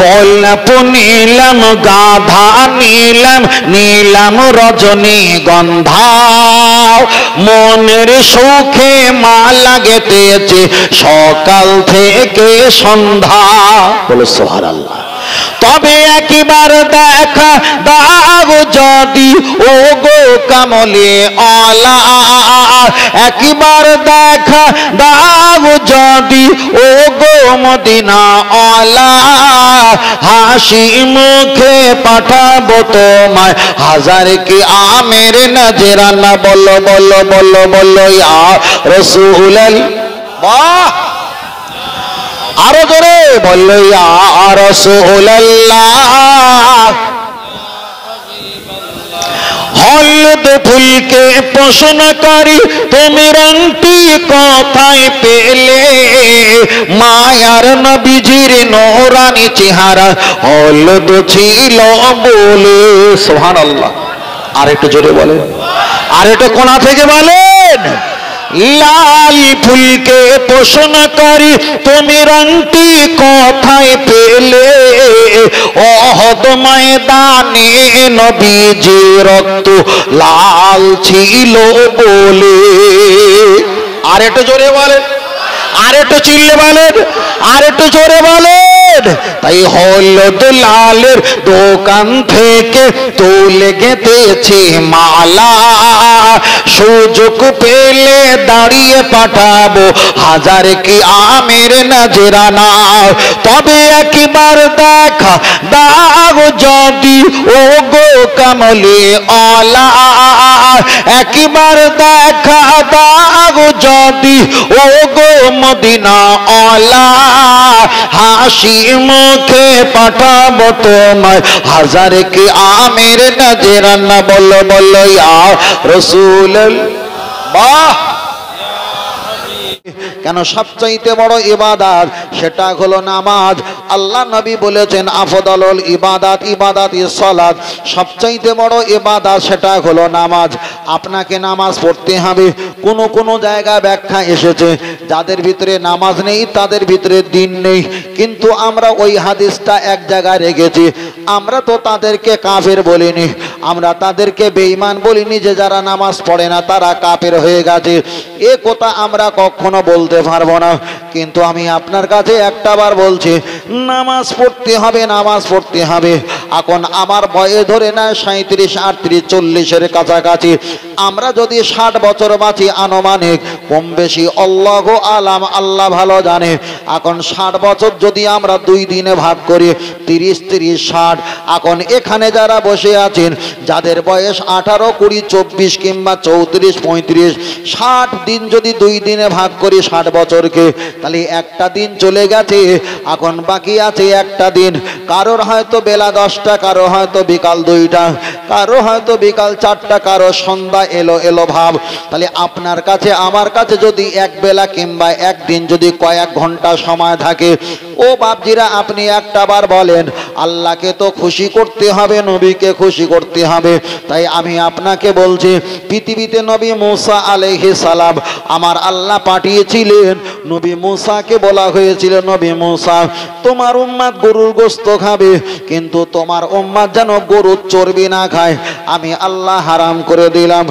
গোলাপ নীলাম গাধা নীলাম নীলাম রজনী গন্ধা মনের সুখে মালা গেঁথেছে সকাল থেকে সন্ধ্যা। বলো সুবহানাল্লাহ। তবে একবার দেখা দাও যদি ও গো কামলে আলা, একবার দেখা দাও যদি ও গো মদিনা আলা, হাসি মুখে পাঠাবো তোমায় হাজার কি আমের নজরানা। বলো বলো বলো বলো ইয়া রাসূলুল্লাহ। আরো জোরে বললো ইয়া রাসূলুল্লাহ। হলদ ফুলকে প্রশ্ন করি তুমি রংটি কোথায় পেলে, মায়ার নবীজির নূরানি চেহারা হলদ ছিল বলে। সুবহানাল্লাহ। আর একটু জোরে বলেন, আর একটু কোণা থেকে বলেন। লাল ফুলকে প্রশ্ন করি তুমি রংটি কোথায় পেলে, ওহদ ময়দানে নবীজি রক্ত লাল ছিল বলে। আর একটু জোরে বলেন, আর একটু চিল্লে বলেন, আর একটু জোরে বলেন। তাই হলদ লালের দোকান থেকে তুলে গেঁথেছি মালা, সুযোগ পেলে দাঁড়িয়ে পাঠাবো হাজার কি আমের নজরানা। তবে একবার দেখা দাও যদি ও গো কামলে আলা, একবার দেখা দাও যদি ও গো মদিনা আলা, হাসি মুখে পাঠাবো তোমায় হাজার কি আমের নজরানা। বলো বলো ইয়া রাসূলুল্লাহ। কেন সবচাইতে বড় ইবাদত সেটা হলো নামাজ। আল্লাহ নবী বলেছেন আফদালুল ইবাদাত ইবাদাতিস সালাত, সবচাইতে বড় ইবাদত সেটা হলো নামাজ। আপনাকে নামাজ পড়তে হবে। কোন কোন জায়গায় ব্যাখ্যা এসেছে যাদের ভিতরে নামাজ নেই তাদের ভিতরে দিন নেই, কিন্তু আমরা ওই হাদিসটা এক জায়গায় রেখেছি। আমরা তো তাদেরকে কাফের বলিনি, আমরা তাদেরকে বেঈমান বলিনি যে যারা নামাজ পড়ে না তারা কাফের হয়ে গেছে, এ কথা আমরা কখনো বলতে পারবো না। কিন্তু আমি আপনার কাছে একটাবার বলছি নামাজ পড়তে হবে, নামাজ পড়তে হবে। এখন আমার বয়স ধরে না 37, 38, 40-এর কাছাকাছি। আমরা যদি 60 বছর বাঁচি আনুমানিক, কম বেশি আল্লাহ আলাম, আল্লাহ ভালো জানে। এখন 60 বছর যদি আমরা 2 দিনে ভাগ করি 30, 30, 60। এখন এখানে যারা বসে আছেন যাদের বয়স 18, 20, 24 কিংবা 34, 35, 60 দিন যদি 2 দিনে ভাগ করি 60 বছরকে, তাহলে একটা দিন চলে গেছে। এখন বাকি আছে একটা দিন। কারোর হয়তো বেলা 10টা, কারো হয়তো বিকাল 2টা, কারো হয়তো বিকাল 4টা, কারো সন্ধ্যা এলো এলো ভাব। তাহলে আপনার কাছে আমার কাছে যদি এক বেলা কিংবা একদিন যদি কয়েক ঘন্টা সময় থাকে, ও বাপজিরা আপনি একটাবার বলেন আল্লাহকে তো খুশি করতে হবে, নবীকে খুশি করতে হবে। তাই আমি আপনাকে বলছি পৃথিবীতে নবী মুসা আলাইহিস সালাম আমার আল্লাহ পাঠিয়েছিলেন। নবী মুসাকে বলা হয়েছিল নবী মুসা তোমার উম্মত গরুর গোশত খাবে, কিন্তু তোমার উম্মত যেন গরুর চর্বি না খায়, আমি আল্লাহ হারাম করে দিলাম।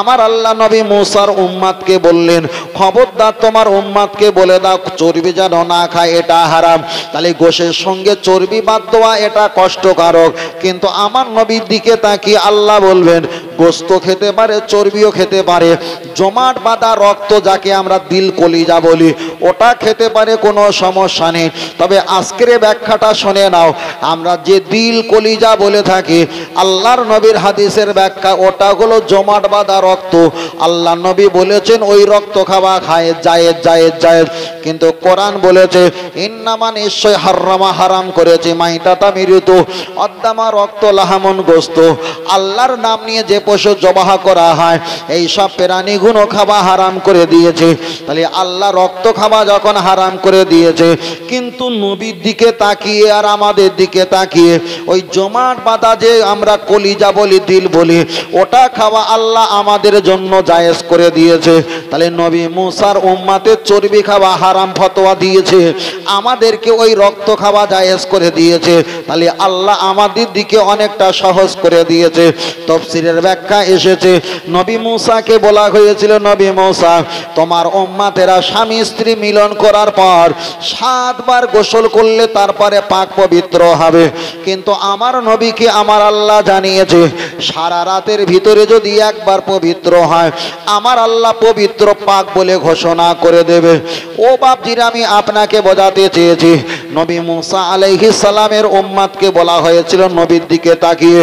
আমার আল্লাহ নবী মুসার উম্মতকে বললেন খবরদার তোমার উম্মতকে বলে দাও চর্বি যেন না খায়, এটা হারাম। তাহলে গোশের সঙ্গে চর্বি বাদ দেওয়া এটা কষ্টকারক, কিন্তু আমার নবীর দিকে তাকিয়ে আল্লাহ বলবেন গোশত খেতে পারে, চর্বিও খেতে পারে, জমাট বাঁধা রক্ত যাকে আমরা দিল কলিজা বলি ওটা খেতে পারে, কোনো সমস্যা নেই। তবে আজকের ব্যাখ্যাটা শুনে নাও। আমরা যে দিল কলিজা বলে থাকি আল্লাহর নবীর হাদিসের ব্যাখ্যা ওটা হলো জমাট বাঁধা রক্ত। আল্লাহ নবী বলেছেন ওই রক্ত খাওয়া খায় জায়েজ জায়েজ জায়েজ, কিন্তু কোরআন বলেছে ইন্নামা নিশ্চয় হারামা হারাম করেছে মাইতাতা মৃত অদ্দামা রক্ত লাহামন গোস্ত। আল্লাহর নাম নিয়ে যে পশু জবাহ করা হয় এই সব প্রাণীগুলো খাওয়া হারাম করে দিয়েছে। তাহলে আল্লাহ রক্ত খাওয়া যখন হারাম করে দিয়েছে, কিন্তু নবীর দিকে তাকিয়ে আর আমাদের দিকে তাকিয়ে ওই জমাট বাঁধা যে আমরা কলিজা বলি, দিল বলি, ওটা খাওয়া আল্লাহ আমাদের জন্য জায়েজ করে দিয়েছে। তাহলে নবী মুসার উম্মাতের চর্বি খাওয়া হারাম ফতোয়া দিয়েছে, আমাদেরকে ওই রক্ত খাওয়া জায়েজ করে দিয়েছে। তাহলে আল্লাহ আমাদের দিকে অনেকটা সহজ করে দিয়েছে। তাফসীরের ব্যাখ্যা এসেছে, নবী মুসাকে বলা হয়েছিল, নবী মুসা তোমার উম্মাতেরা স্বামী স্ত্রী মিলন করার পর 7 বার গোসল করলে তারপরে পাক পবিত্র হবে। কিন্তু আমার নবীকে আমার আল্লাহ জানিয়েছে সারা রাতের ভিতরে যদি একবার পবিত্র হয় আমার আল্লাহ পবিত্র পাক বলে ঘোষণা করে দেবে। ও বাপজিরা, আমি আপনাকে বোঝাতে চেয়েছি, নবী মুসা আলাইহিস সালামের উম্মতকে বলা হয়েছিল নবীর দিকে তাকিয়ে,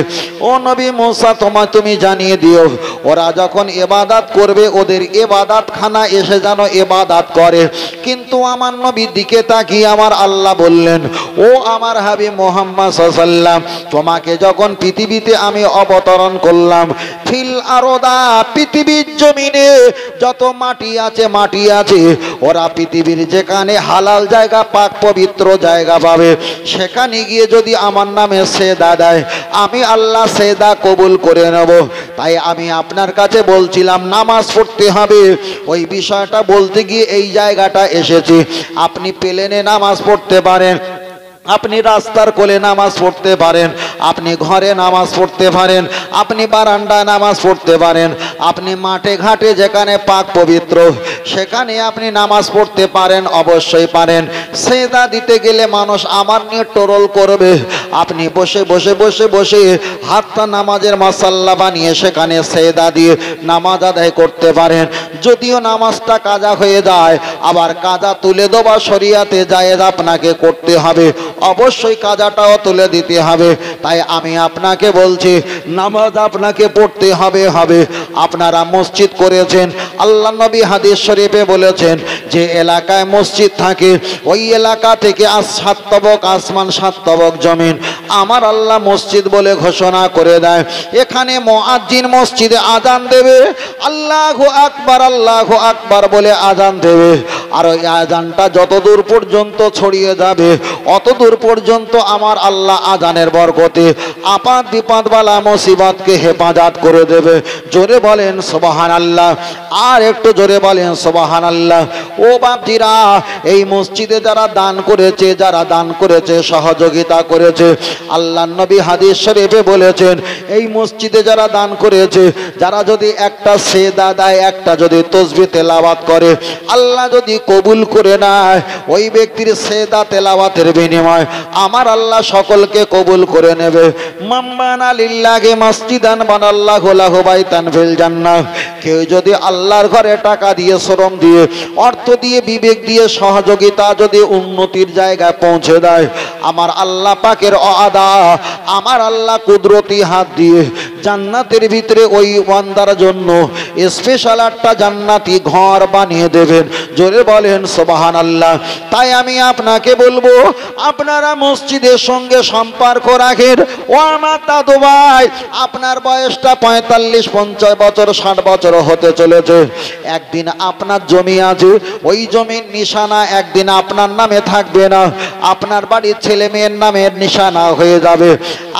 ও নবী মুসা তুমি জানিয়ে দিও ওরা যখন ইবাদত করবে ওদের ইবাদত খানা এসে যেন ইবাদত করে। কিন্তু আমার নবীর দিকে তাকিয়ে আমার আল্লাহ বললেন, ও আমার হাবিব মুহাম্মদ সাল্লাল্লাহু আলাইহি ওয়াসাল্লাম, তোমাকে যখন পৃথিবীতে আমি অবতরণ করলাম, ফিল আরদা পৃথিবীর জমিনে যত মাটি আছে ওরা পৃথিবীর যেখানে হালাল জায়গা পাক পবিত্র জায়গা পাবে সেখানে গিয়ে যদি আমার নামে সেজদা দেয় আমি আল্লাহ সেজদা কবুল করে নেব। তাই আমি আপনার কাছে বলছিলাম নামাজ পড়তে হবে, ওই বিষয়টা বলতে গিয়ে এই জায়গাটা এসেছি। আপনি প্লেনে নামাজ পড়তে পারেন, আপনি রাস্তার কোলে নামাজ পড়তে পারেন, আপনি ঘরে নামাজ পড়তে পারেন, আপনি বারান্দায় নামাজ পড়তে পারেন, আপনি মাঠে ঘাটে যেখানে পাক পবিত্র সেখানে আপনি নামাজ পড়তে পারেন, অবশ্যই পারেন। সেজদা দিতে গেলে মানুষ আমার নিয়ে টোরল করবে, আপনি বসে বসে বসে বসে হাতটা নামাজের মাসাল্লা বানিয়ে সেখানে সেজদা দিয়ে নামাজ আদায় করতে পারেন। যদিও নামাজটা কাজা হয়ে যায়, আবার কাজা তুলে দেওয়া শরিয়াতে জায়েজ আপনাকে করতে হবে, অবশ্যই কাজাটাও তুলে দিতে হবে। তাই আমি আপনাকে বলছি নামাজ আপনাকে পড়তে হবে। আপনারা মসজিদ করেছেন, আল্লাহ নবী হাদিস শরীফে বলেছেন যে এলাকায় মসজিদ থাকে ওই এলাকা থেকে 7 তবক আসমান 7 তবক জমিন আমার আল্লাহ মসজিদ বলে ঘোষণা করে দেয়। এখানে মুয়াজ্জিন মসজিদে আজান দেবে, আল্লাহু আকবার বলে আজান দেবে, আর ওই আজানটা যতদূর পর্যন্ত ছড়িয়ে যাবে অতদূর পর্যন্ত আমার আল্লাহ আজানের বরকতে আপাত বিপদ বালা মুসিবতকে হেফাজত করে দেবে। জোরে বলেন সুবহানাল্লাহ, আর একটু জোরে বলেন সুবহানাল্লাহ। ও বাপজিরা, এই মসজিদে যারা দান করেছে সহযোগিতা করেছে, আল্লাহ নবী হাদিস শরীফে বলেছেন এই মসজিদে যারা দান করেছে, যারা যদি একটা সেজদা দেয়, একটা যদি তাসবিহ তেলাওয়াত করে, আল্লাহ যদি কবুল করে নেয় ওই ব্যক্তির সেজদা তেলাওয়াতের বিনিময় আমার আল্লাহ সকলকে কবুল করে নেবে। মাম্মানা লিল্লাহি মাসজিদান বানাল্লাহু লাহু বাইতান ফিল জান্নাহ, কেউ যদি আল্লাহর ঘরে টাকা দিয়ে, শ্রম দিয়ে, অর্থ দিয়ে, বিবেক দিয়ে সহযোগিতা যদি উন্নতির জায়গায় পৌঁছে দেয়, আমার আল্লাহ পাকের ওয়াদা, আমার আল্লাহ কুদরতি হাত দিয়ে জান্নাতের ভিতরে ওই বান্দার জন্য স্পেশাল একটা জান্নাতি ঘর বানিয়ে দেবেন। জোরে বলেন সুবহানাল্লাহ। তাই আমি আপনাকে বলবো আপনারা মসজিদের সঙ্গে সম্পর্ক রাখেন। ও আমার দাদু ভাই, আপনার বয়সটা 45-50 বছর 60 বছর হতে চলেছে, একদিন আপনার জমি আছে, ওই জমির নিশানা একদিন আপনার নামে থাকবে না, আপনার বাড়ির ছেলে মেয়ের নামের নিশানা হয়ে যাবে।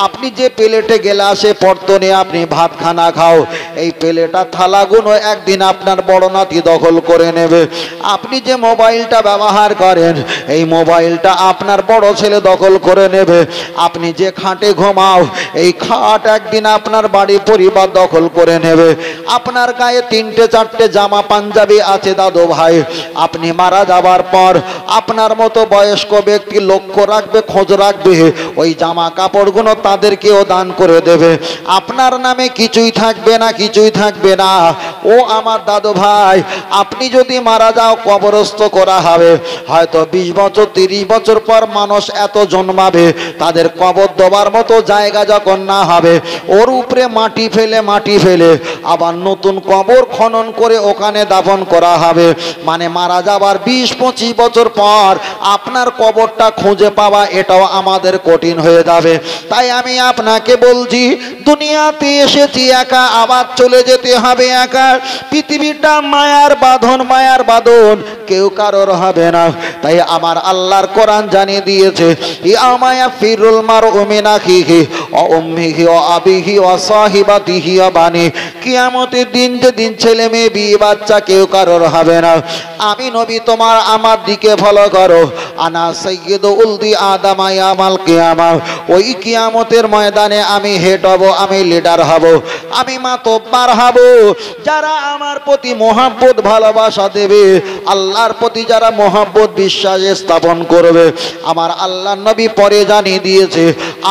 আপনি যে প্লেটে গ্লাসে পর্তনে আপনি ভাত খানা খাও, এই প্লেটা থালাগুলো একদিন আপনার বড় নাতি দখল করে নেবে। আপনি যে মোবাইলটা ব্যবহার করেন এই মোবাইলটা আপনার বড় ছেলে দখল করে নেবে। আপনি যে খাটে ঘুমাও এই খাট একদিন আপনার বাড়ি পরিবার দখল করে নেবে। আপনার গায়ে 3-4টে জামা পাঞ্জাবি আছে দাদু ভাই, আপনি মারা যাবার পর আপনার মতো বয়স্ক ব্যক্তি লক্ষ্য রাখবে, খোঁজ রাখবে, ওই জামা কাপড়গুলো তাদেরকেও দান করে দেবে। আপনার নামে কিছুই থাকবে না, ও আমার দাদু ভাই, আপনি যদি মারা যাও কবরস্থ করা হবে, হয়তো 20 বছর 30 বছর পর মানুষ এত জন্মাবে, তাদের কবর দেওয়ার মতো জায়গা যখন না হবে, ওর উপরে মাটি ফেলে আবার নতুন কবর খনন করে ওখানে দাফন করা হবে। মানে মারা যাবার 20-25 বছর পর আপনার কবরটা খুঁজে পাওয়া এটাও আমাদের কঠিন হয়ে যাবে। তাই আমি আপনাকে বলছি, দুনিয়াতে এসেছি একা, আবার চলে যেতে হবে একা। পৃথিবীটা মায়ার বাঁধন, কেউ কারোর হবে না। তাই আমার আল্লাহর কোরআন জানিয়ে দিয়েছে, ইয়ামায়া ফিরুল মারউ মিন আখিহি ওয়া উম্মিহি ওয়া আবিহি ওয়া সাহিবাতিহি ওয়া বানি। কিয়ামতের দিন যেদিন ছেলে মেয়ে বিয়ে বাচ্চা কেউ কারোর হবে না। আমি নবী তোমার আমার দিকে ফলো করো। আনা সাইয়্যিদু উলদি আদম ইয়ামাল কিয়ামা। ওই কিয়ামতের ময়দানে আমি হেড হব, আমি লিডার হব, আমি মাতব্বার হব। যারা আমার প্রতি মহব্বত ভালোবাসা দেবে, আল্লাহর প্রতি যারা মহব্বত বিশ্বাস স্থাপন করবে, আমার আল্লাহ নবী পরে জানিয়ে দিয়েছে,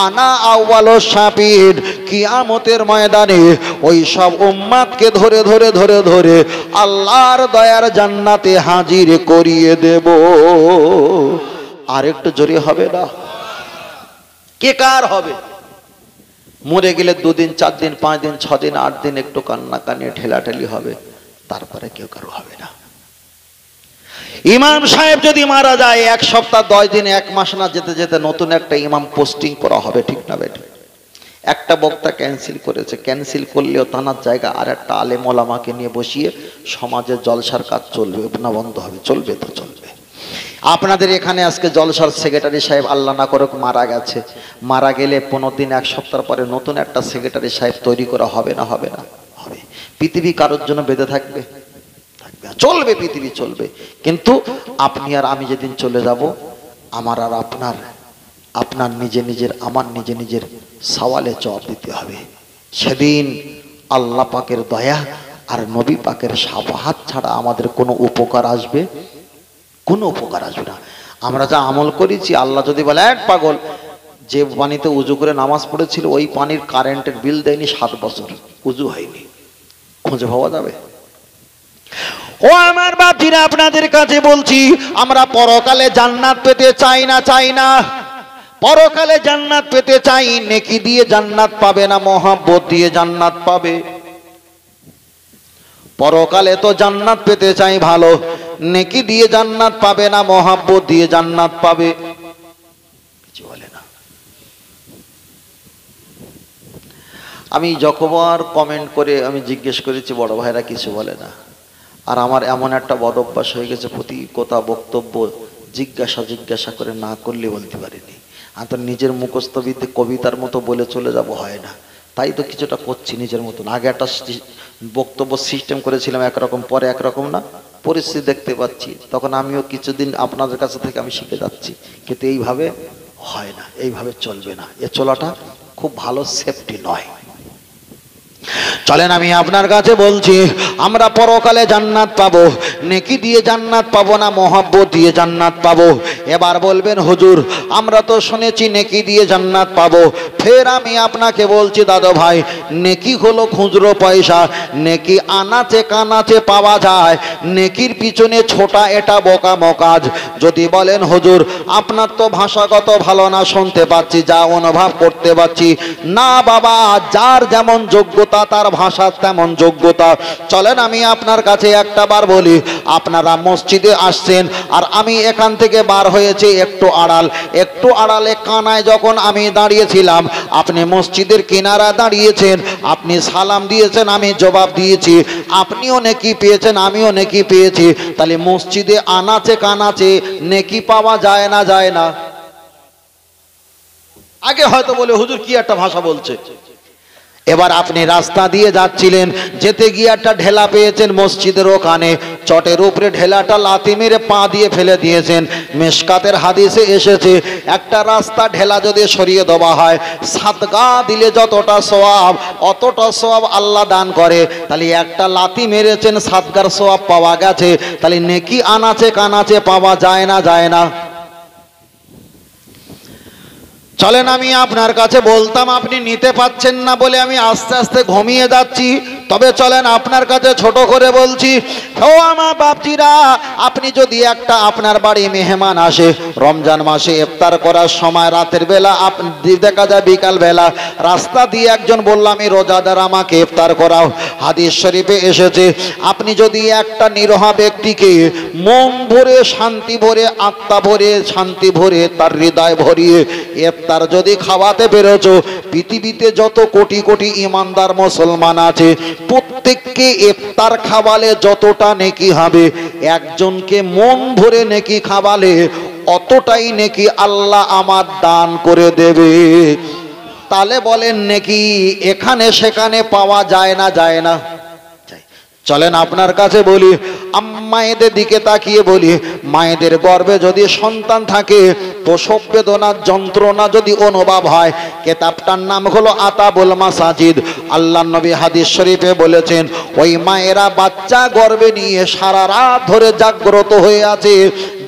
আনা আউয়ালু শাফিঈন। কিয়ামতের ময়দানে ওই সব উম্মাতকে ধরে আল্লাহর দয়ার জান্নাতে হাজির করিয়ে দেব। আর একটু জোরে হবে না? কে কার হবে? মরে গেলে 2 দিন 4 দিন 5 দিন 6 দিন 8 দিন একটু কান্নাকানি ঠেলাঠেলি হবে, তারপরে কেউ কারো হবে না। ইমাম সাহেব যদি মারা যায় 1 সপ্তাহ 10 দিন 1 মাস না যেতে যেতে নতুন একটা ইমাম পোস্টিং করা হবে, ঠিক না বেঠিক? একটা বক্তা ক্যান্সেল করেছে, ক্যান্সেল করলেও তানার জায়গা আর একটা আলেম ওলামাকে নিয়ে বসিয়ে সমাজের জলসার কাজ চলবে না বন্ধ হবে? চলবে তো চলবে। আপনাদের এখানে আজকে জলসার সেক্রেটারি সাহেব আল্লাহ না করুক মারা গেছে, মারা গেলে 15 দিন 1 সপ্তাহ পরে নতুন একটা সেক্রেটারি সাহেব তৈরি করা হবে না? হবে না? হবে। পৃথিবী কারোর জন্য বেঁধে থাকবে? থাকবে, চলবে, পৃথিবী চলবে। কিন্তু আপনি আর আমি যেদিন চলে যাব, আমার আর আপনার নিজের আমার নিজের সওয়ালে জবাব দিতে হবে। সেদিন আল্লাহ পাকের দয়া আর নবী পাকের শাফাআত ছাড়া আমাদের কোনো উপকার আসবে? কোনো উপকার আসবে না। আমরা যা আমল করেছি, আল্লাহ যদি বলে এক পাগল যে পানিতে উজু করে নামাজ পড়েছিল ওই পানির কারেন্টের বিল দেয়নি 7 বছর, উজু হয়নি, খুঁজে পাওয়া যাবে? ও আমার বাপজিরা, আপনাদের কাছে বলছি, আমরা পরকালে জান্নাত পেতে চাই না? পরকালে জান্নাত পেতে চাই, নেকি দিয়ে জান্নাত পাবে না, মহব্বত দিয়ে জান্নাত পাবে। পরকালে তো জান্নাত পেতে চাই ভালো, নেকি দিয়ে জান্নাত পাবে না, মহব্বত দিয়ে জান্নাত পাবে। কিছু বলে না। আমি যতবার কমেন্ট করে আমি জিজ্ঞেস করেছি, বড় ভাইরা কিছু বলে না। আর আমার এমন একটা বদ অভ্যাস হয়ে গেছে, প্রতি কথা বক্তব্য জিজ্ঞাসা করে না করলে বলতে পারিনি। আর তো নিজের মুখস্থবিদ্যে কবিতার মতো বলে চলে যাব হয় না, তাই তো কিছুটা করছি নিজের মতন। আগে একটা বক্তব্য সিস্টেম করেছিলাম একরকম, পরে একরকম না, পরিস্থিতি দেখতে পাচ্ছি, তখন আমিও কিছুদিন আপনাদের কাছে থেকে আমি শিখে যাচ্ছি। কিন্তু এইভাবে হয় না, এইভাবে চলবে না, এ চলাটা খুব ভালো সেফটি নয়। চলেন আমি আপনার কাছে বলছি, আমরা পরকালে জান্নাত পাবো, নেকি দিয়ে জান্নাত পাবো না, মহব্বত দিয়ে জান্নাত পাবো। এবার বলবেন হুজুর আমরা তো শুনেছি নেকি দিয়ে জান্নাত পাবো। ফের আমি আপনাকে বলছি দাদা ভাই, নেকি হলো খুচরো পয়সা, নেকি আনাচে কানাচে পাওয়া যায়, নেকির পিছনে ছোটা এটা বোকামো কাজ। যদি বলেন হুজুর আপনার তো ভাষাগত ভালো না, শুনতে পাচ্ছি, যা অনুভব করতে পারছি না, বাবা যার যেমন যোগ্যতা তার ভাষার তেমন যোগ্যতা। চলেন আমি আপনার কাছে একটা বার বলি, আপনারা মসজিদে আসছেন আর আমি এখান থেকে বার হয়েছি একটু আড়ালে কানায় যখন আমি দাঁড়িয়েছিলাম, আপনি মসজিদের কিনারা দাঁড়িয়েছেন, আপনি সালাম দিয়েছেন, আমি জবাব দিয়েছি, আপনিও নেকি পেয়েছেন, আমিও নেকি পেয়েছি। তাহলে মসজিদে আনাচে কানাচে নেকি পাওয়া যায় না? যায় না? আগে হয়তো বলে হুজুর কি একটা ভাষা বলছে। এবার আপনি রাস্তা দিয়ে যাচ্ছিলেন, যেতে গিয়ে একটা ঢেলা পেয়েছেন মসজিদের ওখানে, চটের উপরে ঢেলাটা লাথি মেরে পা দিয়ে ফেলে দিয়েছেন। মিশকাতের হাদিসে এসেছে একটা রাস্তা ঢেলা যদি সরিয়ে দেওয়া হয়, সাদগা দিলে যতটা সওয়াব অতটা সওয়াব আল্লাহ দান করে। তাহলে একটা লাথি মেরেছেন, সাদগার সওয়াব পাওয়া গেছে, তাহলে নেকি আনাচে কানাচে পাওয়া যায় না? যায় না? চলেন আমি আপনার কাছে বলতাম, আপনি নিতে পাচ্ছেন না বলে আমি আস্তে আস্তে ঘুমিয়ে যাচ্ছি। তবে চলেন আপনার কাছে ছোট করে বলছি, ও আমার বাপজিরা, আপনি যদি একটা আপনার বাড়ি মেহমান আসে রমজান মাসে ইফতার করার সময় রাতের বেলা, আপনি দেখা যায় বিকাল বেলা রাস্তা দিয়ে একজন বলল আমি রোজাদার, আমাকে ইফতার করাও, হাদিস শরীফে এসেছে আপনি যদি একটা নিরহ ব্যক্তিকে মন ভরে শান্তি ভরে আত্মা ভরে শান্তি ভরে তার হৃদয় ভরিয়ে ইফতার যদি খাওয়াতে পেরেছো, পৃথিবীতে যত কোটি কোটি ইমানদার মুসলমান আছে প্রত্যেককে ইফতার খাওয়ালে যতটা নেকি হবে, একজনকে মন ভরে নেকি খাওয়ালে অতটাই নেকি আল্লাহ আমার দান করে দেবে। তাহলে বলেন নেকি এখানে সেখানে পাওয়া যায় না? যায় না? চলেন আপনার কাছে বলি, মায়েদের দিকে তাকিয়ে বলি, মায়েদের গর্ভে যদি সন্তান থাকে প্রসব বেদনার যন্ত্রণা যদি অনুভব হয়, কিতাবটার নাম হলো আতাবুল মাসাজিদ। আল্লাহর নবী হাদিস শরীফে বলেছেন ওই মায়েরা বাচ্চা গর্ভে নিয়ে সারা রাত ধরে জাগ্রত হয়ে আছে,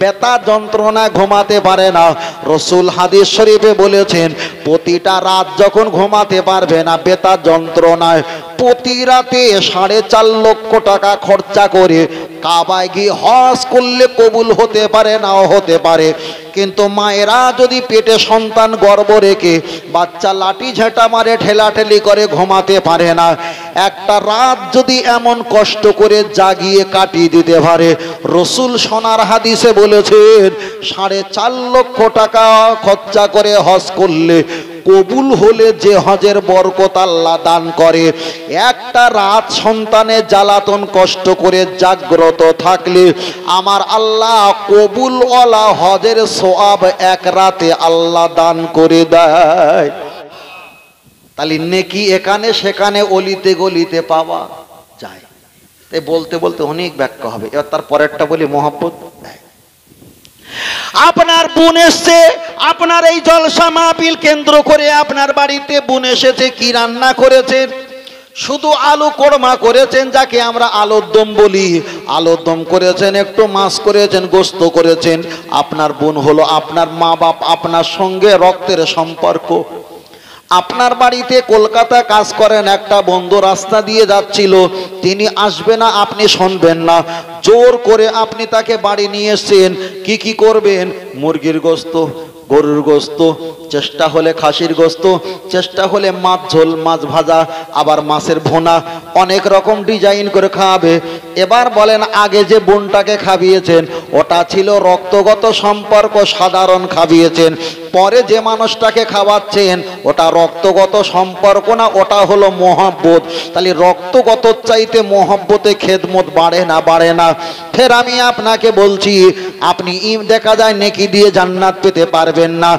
ব্যথা যন্ত্রণা ঘুমাতে পারে না। রসুল হাদিস শরীফে বলেছেন প্রতিটা রাত যখন ঘুমাতে পারবে না ব্যথা যন্ত্রণায়, প্রতি রাতে 4.5 লক্ষ টাকা খরচা করে কাবায় গিয়ে হজ করলে কবুল হতে পারে, নাও হতে পারে। কিন্তু মায়েরা যদি পেটে সন্তান গর্ভ রেখে বাচ্চা লাঠি ঝেঁটা মারে ঠেলাঠেলি করে ঘুমাতে পারে না, একটা রাত যদি এমন কষ্ট করে জাগিয়ে কাটিয়ে দিতে পারে, রসুল সোনার হাদিসে বলেছেন 4.5 লক্ষ টাকা খরচা করে হজ করলে কবুল হলে যে হজের বরকত আল্লাহ দান করে, একটা রাত সন্তানের জ্বালাতন কষ্ট করে জাগ্রত থাকলে আমার আল্লাহ কবুলওয়ালা হজের সওয়াব এক রাতে আল্লাহ দান করে দেয়। তাহলে নেকি এখানে সেখানে অলিতে গলিতে পাওয়া যায়। তাই বলতে বলতে অনেক ব্যাখ্যা হবে, এবার তার পরেরটা বলি মহব্বত। আপনার বোন এসছে, আপনার এই জলসা মাহফিল কেন্দ্র করে আপনার বাড়িতে বোন এসেছে, কি রান্না করেছেন? শুধু আলু কোরমা করেছেন, যাকে আমরা আলুর দম বলি, আলুর দম করেছেন, একটু মাছ করেছেন, গোস্ত করেছেন। আপনার বোন হলো আপনার মা বাপ, আপনার সঙ্গে রক্তের সম্পর্ক। আপনার বাড়িতে কলকাতা কাজ করেন, একটা বন্ধু রাস্তা দিয়ে যাচ্ছিল, তিনি আসবে না, আপনি শুনবেন না, জোর করে আপনি তাকে বাড়ি নিয়ে এসেছেন। কি করবেন? মুরগির গোস্ত, গরুর গোস্ত, চেষ্টা হলে খাসির গোস্ত, চেষ্টা হলে মাছ ঝোল, মাছ ভাজা, আবার মাছের ভোনা, অনেক রকম ডিজাইন করে খাওয়াবে। এবার বলেন আগে যে বোনটাকে খাবিয়েছেন ওটা ছিল রক্তগত সম্পর্ক, সাধারণ খাবিয়েছেন, পরে যে মানুষটাকে খাওয়াচ্ছেন ওটা রক্তগত সম্পর্ক না, ওটা হলো মহব্বত। তাহলে রক্তগত চাইতে মহব্বতে খেদমত বাড়ে না? বাড়ে না? ফের আমি আপনাকে বলছি, আপনি দেখা যায় নেকি দিয়ে জান্নাত পেতে পারবেন না।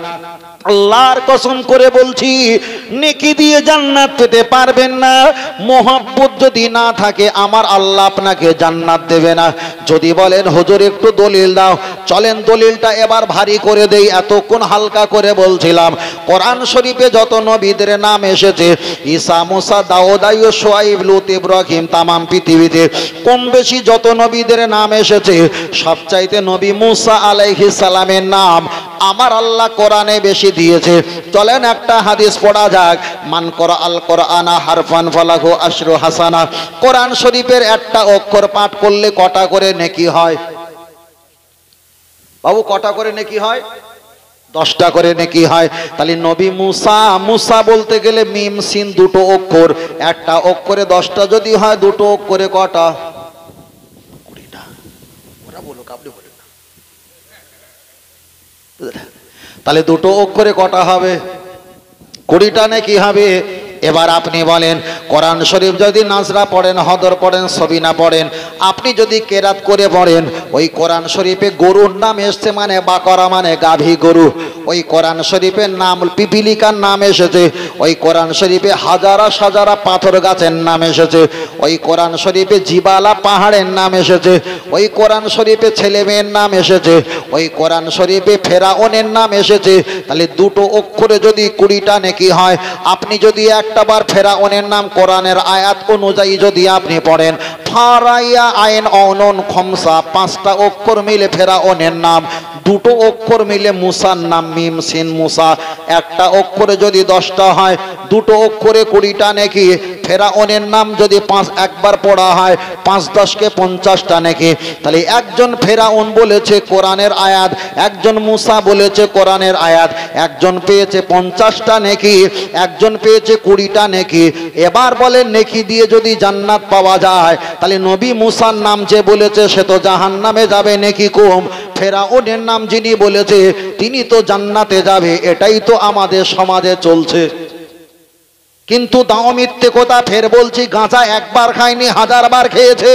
আল্লাহর কসম করে বলছি, নেকি দিয়ে জান্নাত পেতে পারবেন না। মোহাব্বত যদি না থাকে আমার আল্লাহ আপনাকে জান্নাত দেবে না। যদি বলেন হুজুর একটু দলিল দাও, চলেন দলিলটা এবার ভারী করে দেই, এতক্ষণ হালকা করে বলছিলাম। কোরআন শরীফে যত নবীদের নাম এসেছে, ঈসা, মুসা, দাউদ, আইয়ুব, শুআয়ব, লূত, ইব্রাহিম, তামাম পৃথিবীতে কম বেশি যত নবীদের নাম এসেছে, সবচাইতে নবী মুসা আলাইহিস সালামের নাম আমার আল্লাহ কোরআনে বেশি দিয়েছে। চলেন একটা হাদিস পড়া যাক, মান করা আল কোরআনা হারফান ফালাহু আশরু হাসানা। কোরআন শরীফের একটা অক্ষর পাঠ করলে কটা করে নেকি হয়? বাবু কটা করে নেকি হয়? 10টা করে নেকি হয়। তাহলে নবী মুসা, মুসা বলতে গেলে মিম সিন দুটো অক্ষর, একটা অক্ষরে 10টা যদি হয়, দুটো অক্ষরে কটা? 20টা। ওরা বলুক, আপনি বলেন। তাহলে দুটো অক্ষরে কটা হবে? 20টা নেকি হবে। এবার আপনি বলেন, কোরআন শরীফ যদি নাজরা পড়েন, হদর পড়েন, সবিনা পড়েন, আপনি যদি কেরাত করে পড়েন, ওই কোরআন শরীফে গরুর নাম এসছে, মানে বাকরা মানে গাভী গরু। ওই কোরআন শরীফের নাম পিপিলিকার নাম এসেছে। ওই কোরআন শরীফে হাজারা সাজারা পাথর গাছের নাম এসেছে। ওই কোরআন শরীফে জিবালা পাহাড়ের নাম এসেছে। ওই কোরআন শরীফে ছেলে মেয়ের নাম এসেছে। ওই কোরআন শরীফে ফেরাউনের নাম এসেছে। তাহলে দুটো অক্ষরে যদি 20টা নেকি হয়, আপনি যদি একটা বার ফেরাউনের নাম কোরআনের আয়াত অনুযায়ী যদি আপনি পড়েন, ফারাইয়া আইন অনন খমসা, 5টা অক্ষর মিলে ফেরাউনের নাম, দুটো অক্ষর মিলে মুসার নাম মিম সিন মুসা, একটা অক্ষরে যদি 10টা হয়, দুটো অক্ষরে 20টা নেকি। ফেরাউনের নাম যদি একবার পড়া হয় ৫-১০কে ৫০টা নেকি। তাহলে একজন ফেরাউন বলেছে কোরআনের আয়াত, একজন মুসা বলেছে কোরআনের আয়াত, একজন পেয়েছে ৫০টা নেকি, একজন পেয়েছে ২০টা নেকি। এবার বলেন নেকি দিয়ে যদি জান্নাত পাওয়া যায়, তাহলে নবী মুসার নাম যে বলেছে সে তো জাহান্নামে যাবে, নেকি কম। ফেরাউনের নাম যিনি বলেছে তিনি তো জান্নাতে যাবে। এটাই তো আমাদের সমাজে চলছে। কিন্তু দাও মিথ্যে কথা। ফের বলছি, গাঁজা একবার খায়নি, 1000 বার খেয়েছে।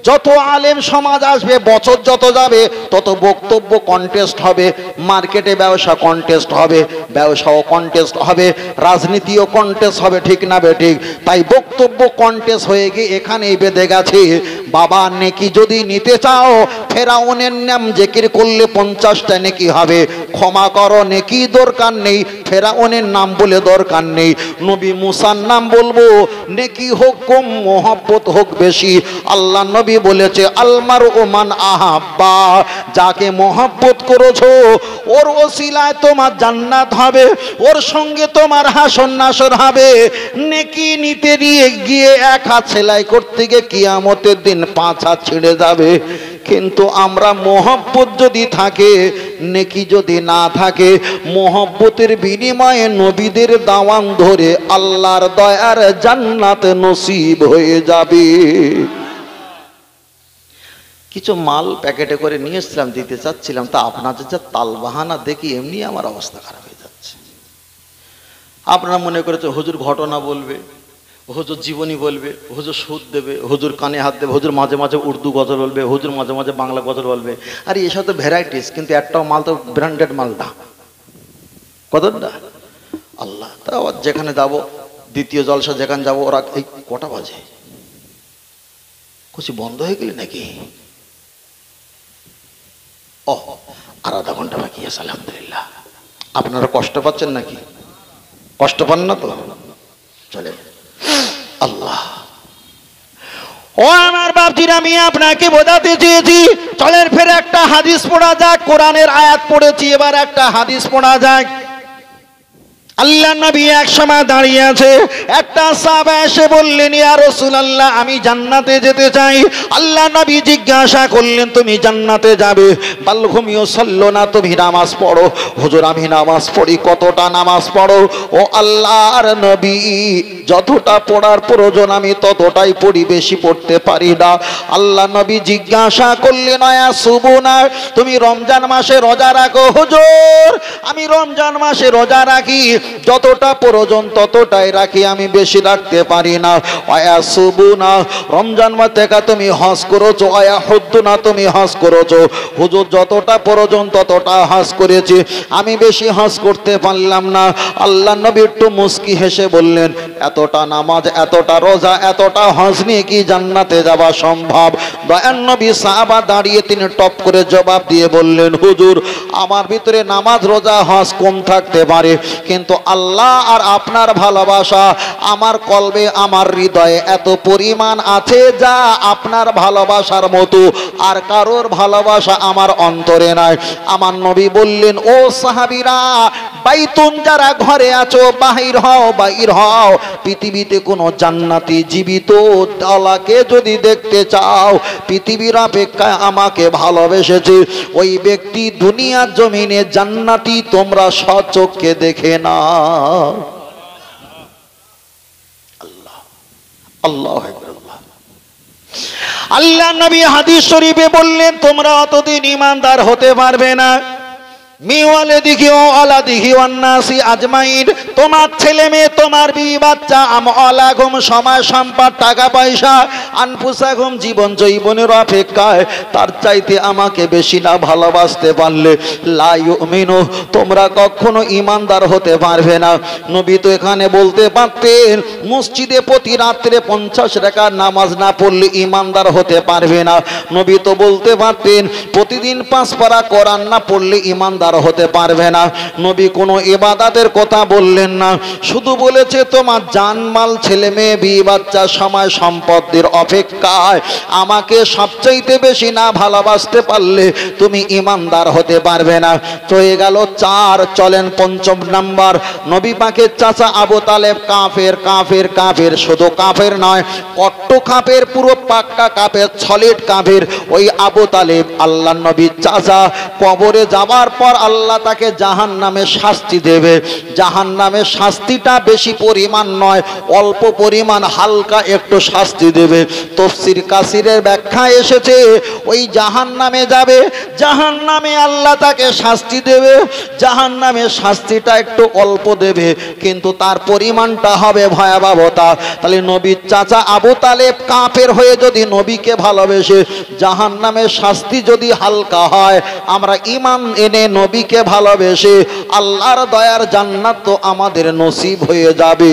যত আলেম সমাজ আসবে, বছর যত যাবে তত বক্তব্য কন্টেস্ট হবে, মার্কেটে ব্যবসা কন্টেস্ট হবে, ব্যবসাও কন্টেস্ট হবে, রাজনীতিও কন্টেস্ট হবে, ঠিক না বেঠিক? তাই বক্তব্য কন্টেস্ট হয়ে গিয়ে এখানেই বেঁধে গেছে। বাবা নেকি যদি নিতে চাও, ফেরাউনের নাম জিকির করলে 50টা নেকি হবে। ক্ষমা করো, নেকি দরকার নেই, ফেরাউনের নাম বলে দরকার নেই। নবী মুসার নাম বলবো, নেকি হোক কম, মোহব্বত হোক বেশি। আল্লাহ নবী বলেছে আলমার ওমান আহাব্বা, যাকে মোহব্বত করেছো ওর ওসিলায় তোমার জান্নাত হবে, ওর সঙ্গে তোমার হাসর নাসর হবে। নেকি নিতে দিয়ে গিয়ে 1 হাত সেলাই করতে গিয়ে কিয়ামতের দিন 5 হাত ছিঁড়ে যাবে। কিন্তু আমরা মোহব্বত যদি থাকে, নেকি যদি না থাকে, মোহব্বতের বিনিময়ে নবীদের দাওয়ান ধরে আল্লাহর দয়ার জান্নাত নসিব হয়ে যাবে। কিছু মাল প্যাকেটে করে নিয়ে এসেছিলাম, দিতে চাচ্ছিলাম, তা আপনাদের যা তালবাহানা দেখি এমনি আমার অবস্থা খারাপ হয়ে যাচ্ছে। আপনারা মনে করেছে হুজুর ঘটনা বলবে, হুজুর জীবনী বলবে, হুজুর সুদ দেবে, হুজুর কানে হাত দেবে, হুজুর মাঝে মাঝে উর্দু গজল বলবে, হুজুর মাঝে মাঝে বাংলা গজল বলবে। আর এসব তো ভ্যারাইটিস, কিন্তু একটাও মাল তো ব্র্যান্ডেড মাল না। কতটা আল্লাহ। তা যেখানে যাবো, দ্বিতীয় জলসা যেখানে যাবো, ওরা এই কটা বাজে কিছু বন্ধ হয়ে গেলে নাকি? ও, আর আধা ঘন্টা বাকি আছে, আলহামদুলিল্লাহ। আপনারা কষ্ট পাচ্ছেন নাকি? কষ্ট পান না তো? চলে আল্লাহ। ও আমার বাপজিরা, আমি আপনাকে বোঝাতে চেয়েছি, চলেন ফের একটা হাদিস পড়া যাক। কোরআনের আয়াত পড়েছি, এবার একটা হাদিস পড়া যাক। আল্লাহ নবী এক সময় দাঁড়িয়ে আছে, একটা সাহাবা এসে বললেন, ইয়া রাসূলুল্লাহ, আমি জান্নাতে যেতে চাই। আল্লাহ নবী জিজ্ঞাসা করলেন, তুমি জান্নাতে যাবে? বালহুম ইউসাল্লুনা, তুমি নামাজ পড়ো। হুজুর আমি নামাজ পড়ি। কতটা নামাজ পড়ো? ও আল্লাহর নবী, যতটা পড়ার প্রয়োজন আমি ততটাই পড়ি, বেশি পড়তে পারি না। আল্লাহ নবী জিজ্ঞাসা করলেন, ইয়া সুবুনা, তুমি রমজান মাসে রোজা রাখো? হুজুর আমি রমজান মাসে রোজা রাখি, যতটা প্রয়োজন ততটাই রাখি, আমি বেশি রাখতে পারি না। আয়া সুবুনা, রমজান মাস থেকে তুমি হজ করেছো। আয়া হুদ্দুনা, তুমি হজ করেছো। হুজুর যতটা প্রয়োজন ততটা হজ করেছি, আমি বেশি হজ করতে পারলাম না। আল্লাহ নবী একটু মুস্কি হেসে বললেন, এতটা নামাজ, এতটা রোজা, এতটা হজ নিয়ে কি জান্নাতে যাওয়া সম্ভব? দয়ার নবী সাহাবা দাঁড়িয়ে তিনি টপ করে জবাব দিয়ে বললেন, হুজুর আমার ভিতরে নামাজ রোজা হজ কম থাকতে পারে, কিন্তু আল্লাহ আর আপনার ভালোবাসা আমার কলবে, আমার হৃদয়ে এত পরিমাণ আছে, যা আপনার ভালোবাসার মতো আর কারোর ভালোবাসা আমার অন্তরে নাই। আমার নবী বললেন, ও সাহাবীরা, বাইতুন যারা ঘরে আছো, বাহির হও, বাহির হও। পৃথিবীতে কোনো জান্নাতি জীবিত আল্লাহকে যদি দেখতে চাও, পৃথিবীর অপেক্ষায় আমাকে ভালোবেসেছে ওই ব্যক্তি দুনিয়ার জমিনে জান্নাতি তোমরা সচক্ষে দেখে না। আল্লাহ আল্লাহু আকবার। আল্লাহ নবী হাদিস শরীফে বললেন, তোমরা অতদিন ঈমানদার হতে পারবে না। তোমার ছেলে মেয়ে, তোমার বিবি বাচ্চা, আমওয়ালাকুম সময় সম্পদ, টাকা পয়সা, আনফুসাকুম জীবন জৈবনের অপেক্ষায় তার চাইতে আমাকে বেশি না ভালোবাসতে পারলে লা ইউমিনু, তোমরা কখনো ঈমানদার হতে পারবে না। নবী তো এখানে বলতে পারতেন, মসজিদে প্রতি রাত্রে 50 রাকাত নামাজ না পড়লে ঈমানদার হতে পারবে না। নবী তো বলতে পারতেন, প্রতিদিন 5 পারা কোরআন না পড়লে ঈমানদার ইমানদার হতে পারবে না। নবী কোনো ইবাদতের কথা বললেন না, শুধু বলেছে তোমার জানমাল, ছেলে মেয়ে, বিয়ে বাচ্চা, সময় সম্পত্তির অপেক্ষায় আমাকে সবচাইতে বেশি না ভালোবাসতে পারলে তুমি ইমানদার হতে পারবে না। তো হয়ে গেল 4। চলেন 5 নাম্বার। নবী পাকের চাচা আবু তালেব কাফের, কাফের, কাফের, শুধু কাফের নয়, কট্ট কাফের, পুরো পাক্কা কাফের, সলিড কাফের। ওই আবু তালেব আল্লাহ নবীর চাচা, কবরে যাবার পর আল্লাহ তাকে জাহান্নামে শাস্তি দেবে। জাহান্নামের শাস্তিটা বেশি পরিমাণ নয়, অল্প পরিমাণ, হালকা একটু শাস্তি দেবে। তাফসীর কাসিরের ব্যাখ্যা এসেছে ওই জাহান্নামে যাবে, জাহান্নামে আল্লাহ তাকে শাস্তি দেবে। জাহান্নামের শাস্তিটা একটু অল্প দেবে, কিন্তু তার পরিমাণটা হবে ভয়াবহতা। তাহলে নবীর চাচা আবু তালেব কাফের হয়ে যদি নবীকে ভালোবেসে জাহান্নামের শাস্তি যদি হালকা হয়, আমরা ঈমান এনে নবীকে ভালোবেসে আল্লাহর দয়ার জান্নাত তো আমাদের নসিব হয়ে যাবে।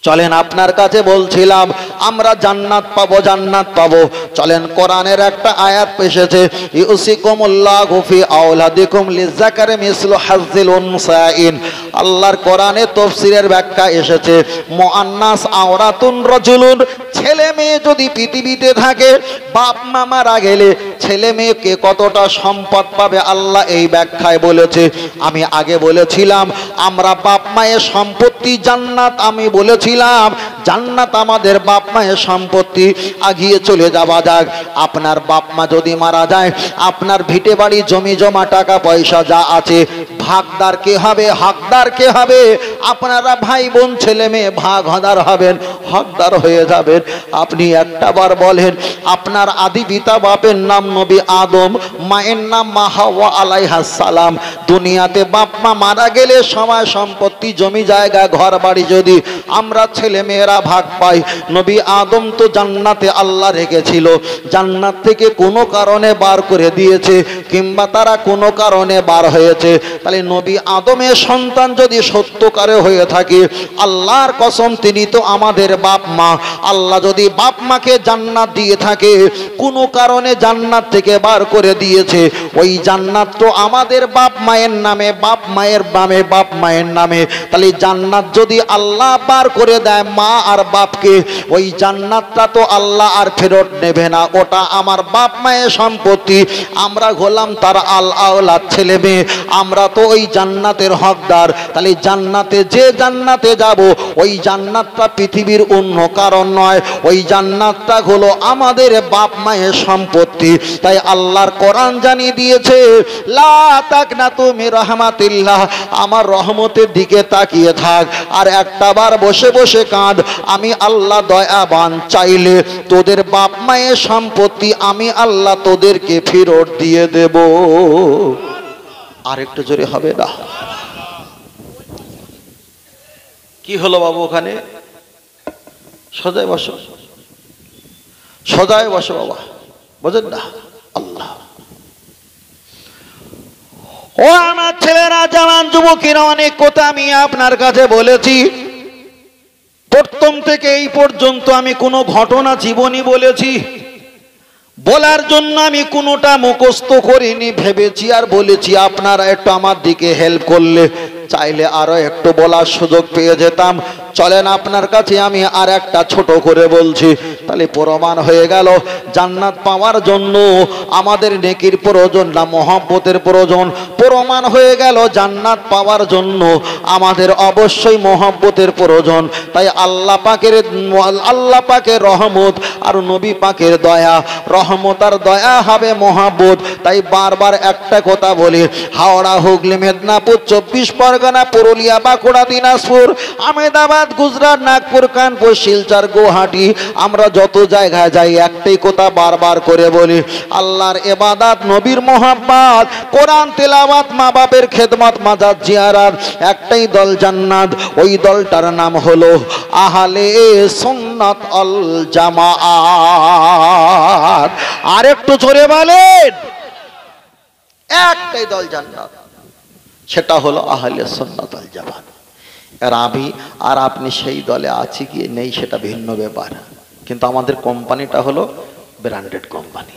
চলেন আপনার কাছে বলছিলাম আমরা জান্নাত পাবো, জান্নাত পাবো। চলেন কোরআনের একটা আয়াত এসেছে, ইউসিকুমুল্লাহু ফি আওলাদিকুম লিযাকারি মিসলু হাজ্জিল উনসাইন। আল্লাহর কোরআনে তাফসীরের ব্যাখ্যা এসেছে মুআন্নাস আওরাতুন রাজুলুন, ছেলে মেয়ে যদি পৃথিবীতে থাকে, বাপ মা মারা গেলে ছেলে মেয়েকে কতটা সম্পদ পাবে আল্লাহ এই ব্যাখ্যায় বলেছে। আমি আগে বলেছিলাম আমরা বাপ মায়ের সম্পত্তি জান্নাত, আমি বলেছিলাম জান্নাত আমাদের বাপ মায়ের সম্পত্তি। আগিয়ে চলে যাওয়া যাক। আপনার বাপ মা যদি মারা যায়, আপনার ভিটে বাড়ি, জমি জমা, টাকা পয়সা যা আছে, ভাগদার কে হবে? হকদার কে হবে? আপনারা ভাই বোন ছেলে মেয়ে ভাগদার হবেন, হকদার হয়ে যাবেন। আপনি একটা বার বলেন আপনার আদি পিতা বাপের নাম নবী আদম, মায়ের নাম মা হাওয়া আলাইহাস সালাম। দুনিয়াতে বাপ মা মারা গেলে সময় সম্পত্তি, জমি জায়গা, ঘর বাড়ি যদি আমরা ছেলে মেয়েরা ভাগ পাই, নবী আদম তো জান্নাতে আল্লাহ রেখেছিল, জান্নাত থেকে কোনো কারণে বার করে দিয়েছে, কিংবা তারা কোনো কারণে বার হয়েছে। তাহলে নবী আদমের সন্তান যদি সত্যকারে হয়ে থাকে, আল্লাহর কসম তিনি তো আমাদের বাপ মা। আল্লাহ যদি বাপ মাকে জান্নাত দিয়ে থাকে, কোনো কারণে জান্নাত থেকে বার করে দিয়েছে, ওই জান্নাত তো আমাদের বাপ মায়ের নামে, বাপ মায়ের নামে, বাপ মায়ের নামে। তাহলে জান্নাত যদি আল্লাহ বার করে দেয় মা আর বাপকে, ওই জান্নাতটা তো আল্লাহ আর ফেরত নেবে না, ওটা আমার বাপ মায়ের সম্পত্তি। আমরা হলাম তার আল আওলাদ, ছেলে মেয়ে, আমরা তো ওই জান্নাতের হকদার। তাহলে জান্নাতে, যে জান্নাতে যাব, ওই জান্নাতটা পৃথিবীর অন্য কারণ নয়, ওই জান্নাতটা হলো আমাদের বাপ মায়ের সম্পত্তি। তাই আল্লাহর কোরআন জানিয়ে দিয়েছে লা তাকনাতু মির রাহমাতিল্লাহ, আমার রহমতের দিকে তাকিয়ে থাক, আর একটা বার বসে বসে কাঁদ। আমি আল্লাহ দয়াবান, চাইলে তোদের বাপ মায়ের সম্পত্তি আমি আল্লাহ তোদেরকে ফেরত দিয়ে দেব। আর একটু জোরে হবে না? কি হলো বাবু? ওখানে সজায় বসো, সজায় বসো বাবা, বুঝেন না? আল্লাহ, ও আমার ছেলেরা, জওয়ান যুবকেরা, অনেক কথা আমি আপনার কাছে বলেছি। প্রথম থেকে এই পর্যন্ত আমি কোনো ঘটনা জীবনী বলেছি, বলার জন্য আমি কোনোটা মুখস্থ করিনি, ভেবেছি আর বলেছি। আপনারা একটু আমার দিকে হেল্প করলে চাইলে আরো একটু বলার সুযোগ পেয়ে যেতাম। চলেন আপনার কাছে আমি আর একটা ছোট করে বলছি, তাহলে প্রমাণ হয়ে গেল জান্নাত পাওয়ার জন্য আমাদের নেকির প্রয়োজন না মহব্বতের প্রয়োজন। প্রমাণ হয়ে গেল জান্নাত পাওয়ার জন্য আমাদের অবশ্যই মহব্বতের প্রয়োজন। তাই আল্লাহ পাকের রহমত আর নবী পাকের দয়া, রহমত আর দয়া হবে মহব্বত। তাই বারবার একটা কথা বলি, হাওড়া, হুগলি, মেদিনীপুর, 24 পরগনা, পুরুলিয়া, বাঁকুড়া, দিনাজপুর, আহমেদাবাদ, গুজরাট, নাগপুর, কানপুর, শিলচর, গুয়াহাটি, আমরা যত জায়গায় যাই একটাই কথা বারবার করে বলি, আল্লাহর ইবাদত, নবীর মোহাব্বত, কোরআন তেলাওয়াত, মা বাপের খেদমত, মাজার জিয়ারত, একটাই দল জান্নাত। ওই দলটার নাম হলো আহলে সুন্নাত আল জামাআত। আর একটু জোরে বলেন, একটাই দল জান্নাত, সেটা হলো আহলে সুন্নাত আল জামাআত। আর আমি আর আপনি সেই দলে আছি কি নেই সেটা ভিন্ন ব্যাপার, কিন্তু আমাদের কোম্পানিটা হলো ব্র্যান্ডেড কোম্পানি,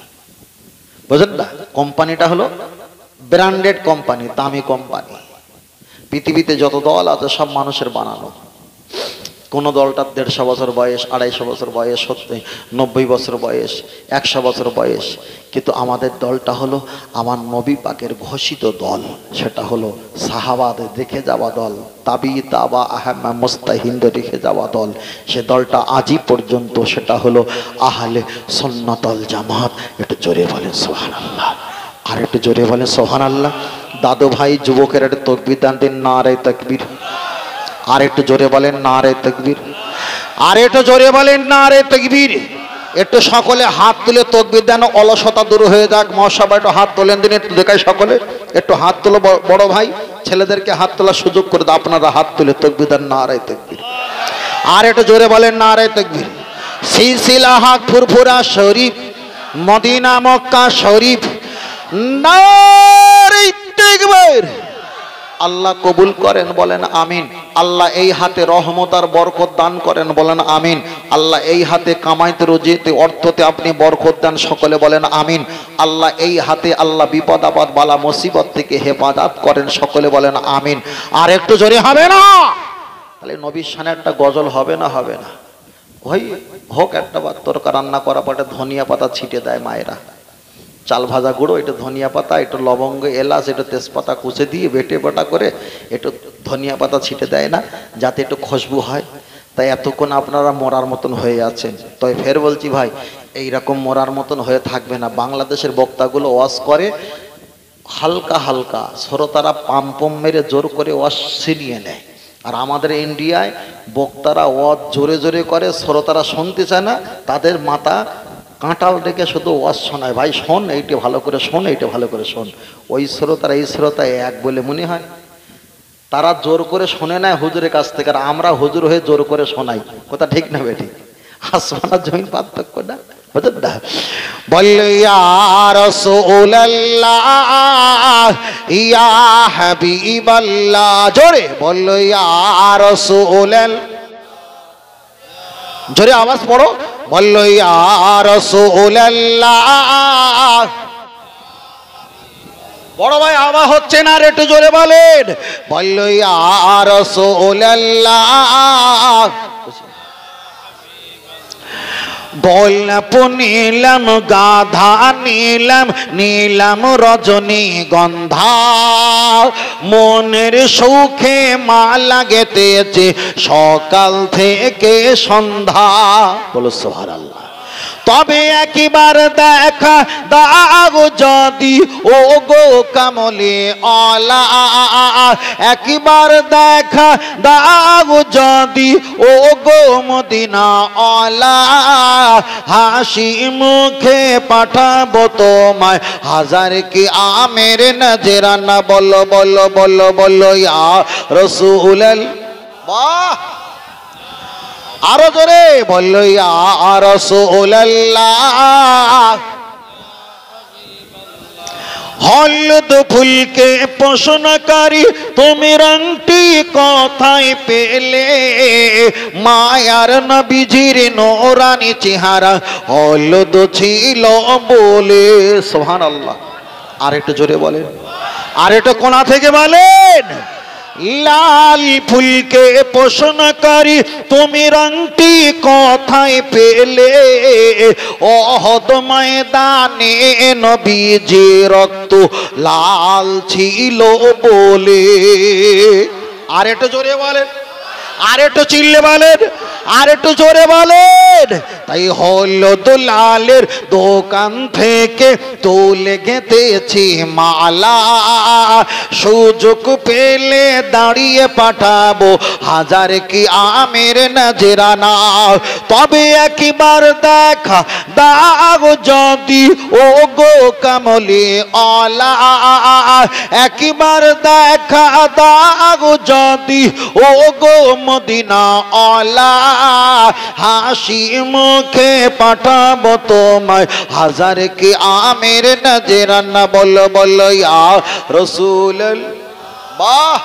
বুঝলেন না? কোম্পানিটা হলো ব্র্যান্ডেড কোম্পানি, দামি কোম্পানি। পৃথিবীতে যত দল আছে সব মানুষের বানানো। কোনো দলটার 150 বছর বয়স, 250 বছর বয়স, 90 বছর বয়স, 100 বছর বয়স, কিন্তু আমাদের দলটা হলো আমার নবী পাকের ঘোষিত দল। সেটা হলো সাহাবাদের রেখে যাওয়া দল, তাবি তাবা আহমা মুস্তাহিন্দ রেখে যাওয়া দল। সে দলটা আজই পর্যন্ত, সেটা হলো আহলে সুন্নাত ওয়াল জামাত। একটু জোরে বলেন সুবহানাল্লাহ, আর একটু জোরে বলেন সুবহানাল্লাহ। দাদু ভাই যুবকের একটু তাকবীর দান দিন, নারে তাকবীর। আর একটু জোরে বলেন নারে তাকবীর। আর একটু জোরে বলেন নারে তাকবীর। একটু সকলে হাত তুলে তাকবীর দেন, অলসতা দূর হয়ে যাক। মহাসভা একটু হাত তোলেন দিন, একটু দেখাই সকলে। একটু হাত তুলো, বড় ভাই ছেলেদেরকে হাত তোলার সুযোগ করে দাও। আপনারা হাত তুলে তাকবীর দেন, নারে তাকবীর। আর একটু জোরে বলেন নারে তাকবীর। সিলসিলা হক ফুরফুরা শরীফ, মদিনা মক্কা শরীফ, নারে তাকবীর। আল্লাহ কবুল করেন, বলেন আমিন। আল্লাহ এই হাতে রহমত আর বরকত দান করেন, বলেন আমিন। আল্লাহ এই হাতে কামাইতে, রুজিতে, অর্থতে আপনি বরকত দেন, সকলে বলেন আমিন। আল্লাহ এই হাতে আল্লাহ বিপদ আপদ বালা মুসিবত থেকে হেফাজত করেন, সকলে বলেন আমিন। আর একটু জোরে হবে না? তাহলে নবীর শানে একটা গজল হবে না? হবে না? ওই হোক একটা বার তরকা রান্না করা পরে ধনিয়া পাতা ছিটে দেয় মায়েরা, চাল ভাজা গুঁড়ো, একটু ধনিয়া পাতা, একটু লবঙ্গ, এলাচ, একটু তেজপাতা কুচে দিয়ে বেটে বাটা করে একটু ধনিয়া পাতা ছিটে দেয় না, যাতে একটু খুশবু হয়। তাই এতক্ষণ আপনারা মরার মতন হয়ে আছেন। তাই ফের বলছি ভাই, এইরকম মরার মতন হয়ে থাকবে না। বাংলাদেশের বক্তাগুলো ওয়াজ করে হালকা হালকা, শ্রোতারা পাম্পম মেরে জোর করে ওয়াজ ছিনিয়ে নেয়। আর আমাদের ইন্ডিয়ায় বক্তারা ওয়াজ জোরে জোরে করে, শ্রোতারা শুনতে চায় না, তাদের মাথা কাঁটাল ডেকে শুধু ওয়াজ শোনায়। ভাই শোন, এইটা ভালো করে শোন, এইটা ভালো করে শোন। ওই শ্রোতারা এই শ্রোতা এক বলে মনে হয়। তারা জোর করে শোনে নেয় হুজুরের কাছ থেকে, আর আমরা হুজুর হয়ে জোর করে শোনাই। কথা ঠিক না বেঠিক? আসমান আর জমিন পার্থক্য না, হুজুর না। বলল ইয়া রাসূলুল্লাহ ইয়া হাবিবাল্লাহ, জোরে বলল ইয়া রাসূলুল্লাহ, জোরে আওয়াজ পড়ো। বলল ইয়া রাসূলুল্লাহ। বড় ভাই আওয়াজ হচ্ছে না, আর একটু জোরে বলেন। বলল ইয়া রাসূলুল্লাহ। গোলাপ নিলাম, গাধা নিলাম, নিলাম রজনীগন্ধা, মনের সুখে মালা গেঁথেছে সকাল থেকে সন্ধ্যা। বলো সুবহানাল্লাহ। তবে একবার দেখা দাও যদি ও গো কামলে আলা, একবার দেখা দাও যদি ও গো মদিনা আলা, হাসি মুখে পাঠাবো তোমায় হাজার কি আমের নজরানা। বলো বলো বলো বলো ইয়া রাসূলুল্লাহ। বাহ, আরো জোরে বললো ইয়া রাসূলুল্লাহ। হলুদ ফুলকে পোষণকারী তুমি রংটি কোথায় পেলে, মায়ার নবীজির নূরানি চেহারা হলুদ ছিল বলে। সুবহানাল্লাহ। আর একটু জোরে বলেন, আর একটু কোণা থেকে বলেন। লাল ফুলকে পোষণকারী তুমি রংটি কোথায় পেলে, ওহদ ময়দানে নবীজি রক্ত লাল ছিল বলে। আর একটু জোরে বলেন, আর একটু চিল্লে বলেন, আর একটু জোরে বলেন। তাই হলুদ লালের দোকান থেকে তুলে গেঁথেছি মালা, সুযোগ পেলে দাঁড়িয়ে পাঠাবো হাজার কি আমের নজরানা। তবে একবার দেখা দাও যদি ও গো কামলে আলা, একবার দেখা দাও যদি ও গো মদিনা আলা, হাসি মুখে পাঠাবো তোমায় হাজার কি আমের নজরানা। বলো বলো ইয়া রাসূলুল্লাহ। বাহ।